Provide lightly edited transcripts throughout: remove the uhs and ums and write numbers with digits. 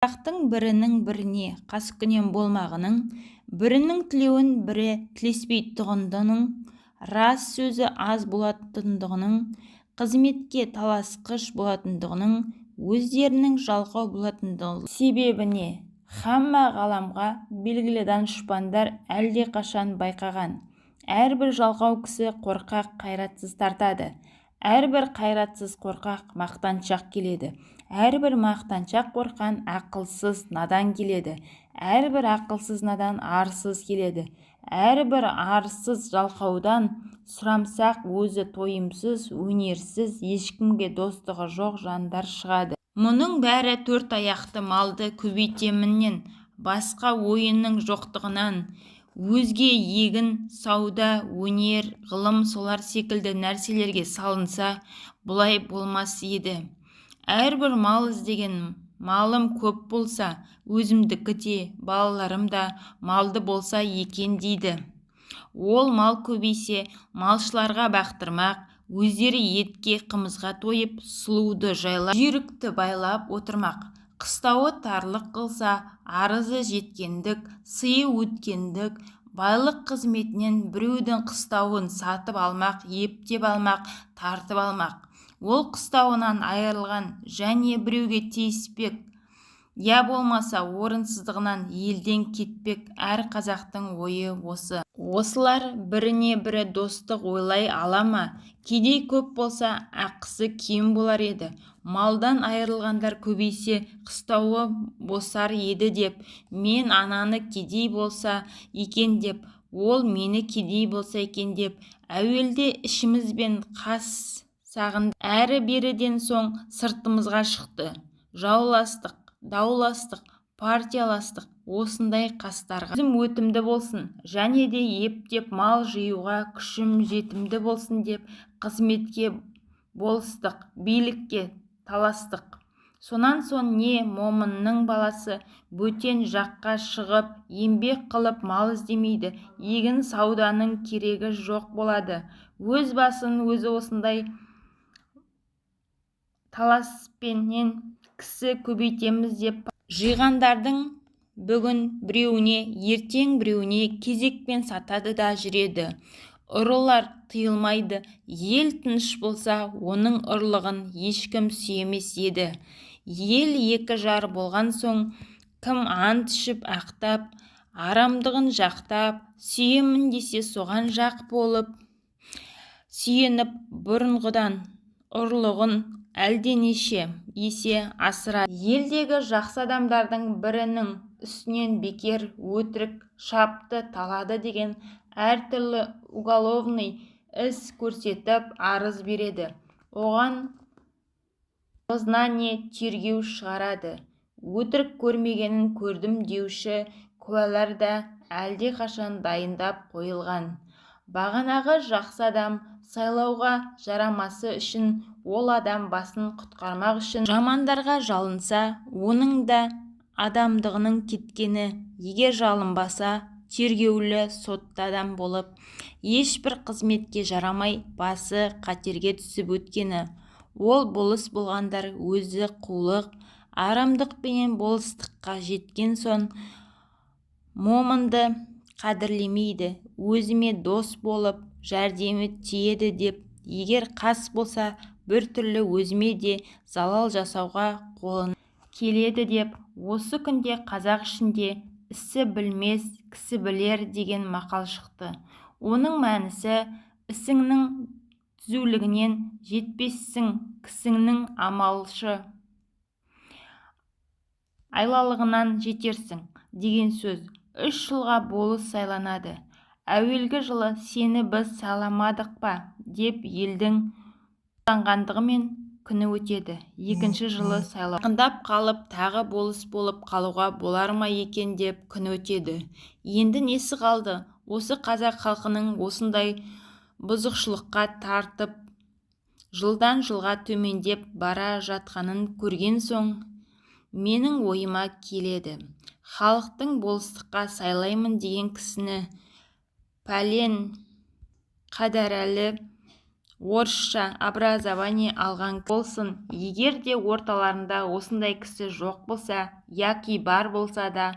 Қазақтың бірінің біріне қаскүнем болмағының, бірінің тілеуін бірі тілеспей тұғындының, рас сөзі аз болатындығының, қызметке таласқыш болатындығының, өздерінің жалқау болатындығының себебіне хамма ғаламға белгілі данышпандар әлдеқашан байқаған. Әрбір жалқау кісі қорқақ, қайратсыз тартады. Әрбір қайратсыз қорқақ мақтаншақ келеді. Әрбір мақтаншақ қорқан ақылсыз надан келеді. Әрбір ақылсыз надан арсыз келеді. Әрбір арсыз жалқаудан сұрамсақ өзі тойымсыз, өнерсіз, ешкімге достығы жоқ жандар шығады. Мұның бәрі төрт аяқты малды көбейтеміннен, басқа ойынның жоқтығынан, өзге егін, сауда, өнер, ғылым солар секілді нәрселерге салынса, бұлай болмас еді. Әрбір мал іздеген малым көп болса, өзімдікі де, балаларым да малды болса екен дейді. Ол мал көбейсе, малшыларға бақтырмақ, өздері етке, қымызға тойып, сұлуды жайлап, жүйрікті байлап отырмақ. Қыстауы тарлық қылса, арызы жеткендік, сыйы өткендік, байлық қызметінен біреудің қыстауын сатып алмақ, ептеп алмақ, тартып алмақ. Ол қыстауынан айырылған және біреуге тиіспек, я болмаса орынсыздығынан елден кетпек. Әр қазақтың ойы осы. Осылар біріне бірі достық ойлай ала ма? Кедей көп болса, ақысы кем болар еді. Малдан айырылғандар көбейсе, қыстауы босар еді деп, мен ананы кедей болса екен деп, ол мені кедей болса екен деп, әуелде ішімізбен қас сағын әрі-беріден соң сыртымызға шықты. Жауластық, дауластық, партияластық, осындай қастарға өзім өтімді болсын, және де ептеп мал жиюға күшім жетімді болсын деп, қызметке болыстық, билікке таластық. Сонан соң не момынның баласы бөтен жаққа шығып, еңбек қылып мал іздемейді, егін сауданың керегі жоқ болады. Өз басын өзі осындай таласпенен кісі көбейтеміз деп жиғандардың бүгін біреуіне, ертең біреуіне кезекпен сатады да жүреді. Ұрылар тыйылмайды. Ел тыныш болса, оның ұрлығын ешкім сүйемес еді. Ел екі жар болған соң, кім ант ішіп ақтап, арамдығын жақтап, сүйемін десе соған жақ болып, сүйеніп бұрынғыдан ұрлығын әлденеше есе асырады. Елдегі жақсы адамдардың бірінің үстінен бекер, өтірік, шапты, талады деген әртүрлі уголовный іс көрсетіп арыз береді. Оған дознание, тергеу шығарады. Өтірік көрмегенін көрдім деуші куәлар да әлдеқашан дайындап қойылған. Бағанағы жақсы адам сайлауға жарамасы үшін, ол адам басын құтқармақ үшін жамандарға жалынса, оның да адамдығының кеткені, егер жалынбаса, тергеулі сотты адам болып, ешбір қызметке жарамай, басы қатерге түсіп өткені. Ол болыс болғандар өзі қулық, арамдықпенен болыстыққа жеткен соң, момынды қадірлемейді, өзіме дос болып, жәрдемі тиеді деп, егер қас болса, біртүрлі өзіме де залал жасауға қолын келеді деп, осы күнде қазақ ішінде ісі білмес, кісі білер деген мақал шықты. Оның мәнісі, ісіңнің түзулігінен жетпессің, кісіңнің амалшы айлалығынан жетерсің деген сөз. 3 жылға болыс сайланады. Әуелгі жылы сені біз сайламадық па деп елдің ұлданғандығымен күні өтеді. Екінші жылы сайлау жақындап қалып, тағы болыс болып қалуға болар ма екен деп күні өтеді. Енді несі қалды? Осы қазақ халқының осындай бұзықшылыққа тартып, жылдан жылға төмендеп бара жатқанын көрген соң, менің ойыма келеді. Халықтың болыстыққа сайлаймын деген кісіні пәлен қадәрәлі орысша образование алған болсын. Егер де орталарында осындай кісі жоқ болса, яки бар болса да,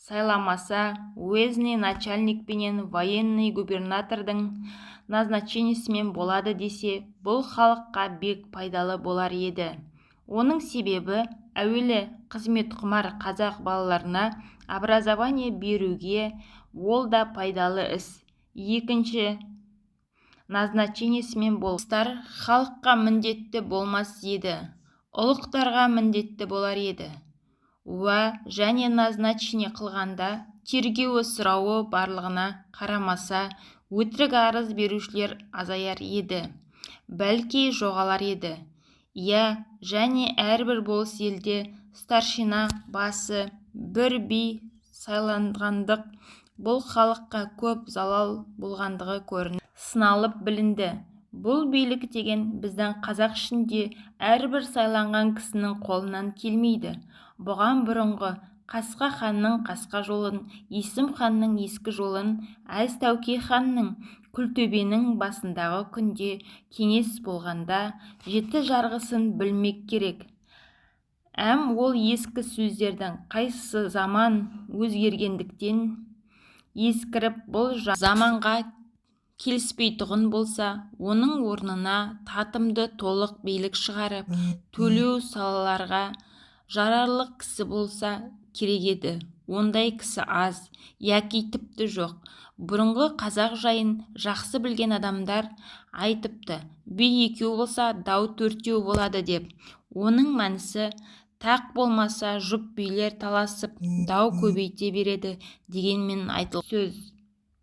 сайламаса, уездный начальник пенен военный губернатордың назначениесімен болады десе, бұл халыққа бек пайдалы болар еді. Оның себебі, әуелі қызметқұмар қазақ балаларына образование беруге ол да пайдалы іс. Екінші, назначениесімен болыстар халыққа міндетті болмас еді, ұлықтарға міндетті болар еді. Және назначение қылғанда тергеуі сұрауы барлығына қарамаса, өтірік арыз берушілер азаяр еді, бәлки жоғалар еді. Және әрбір болыс елде старшина басы бір би сайланғандық бұл халыққа көп залал болғандығы көрініп сыналып білінді. Бұл билік деген біздің қазақ ішінде әрбір сайланған кісінің қолынан келмейді. Бұған бұрынғы Қасқа ханның қасқа жолын, Есім ханның ескі жолын, Әз Тәуке ханның Күлтөбенің басындағы күнде кеңес болғанда жеті жарғысын білмек керек. Ол ескі сөздердің қайсы заман өзгергендіктен ескіріп, бұл заманға келіспейтұғын болса, оның орнына татымды толық билік шығарып, төлеу салаларға жарарлық кісі болса керек еді. Ондай кісі аз, яки тіпті жоқ. Бұрынғы қазақ жайын жақсы білген адамдар айтыпты, би екеу болса, дау төртеу болады деп. Оның мәнісі, тақ болмаса, жұп билер таласып, дау көбейте береді дегенмен айтылған сөз.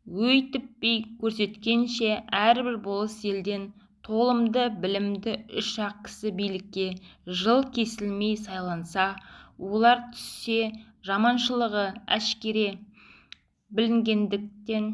Өйтіп көрсеткенше, әрбір болыс елден толымды, білімді үш-ақ кісі билікке жыл кесілмей сайланса, олар түссе, жаманшылығы әшкере білінгендіктен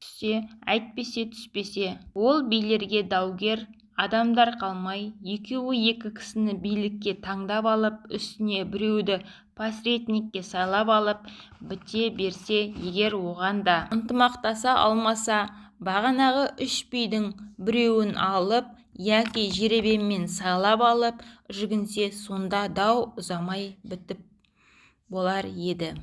түссе, әйтпесе түспесе, ол билерге даугер адамдар қалмай, екеуі екі кісіні билікке таңдап алып, үстіне біреуді посредникке сайлап алып, біте берсе, егер оған да ынтымақтаса алмаса, бағанағы үш бидің біреуін алып, яки жеребемен сайлап алып, жүгінсе, сонда дау ұзамай бітіп болар еді.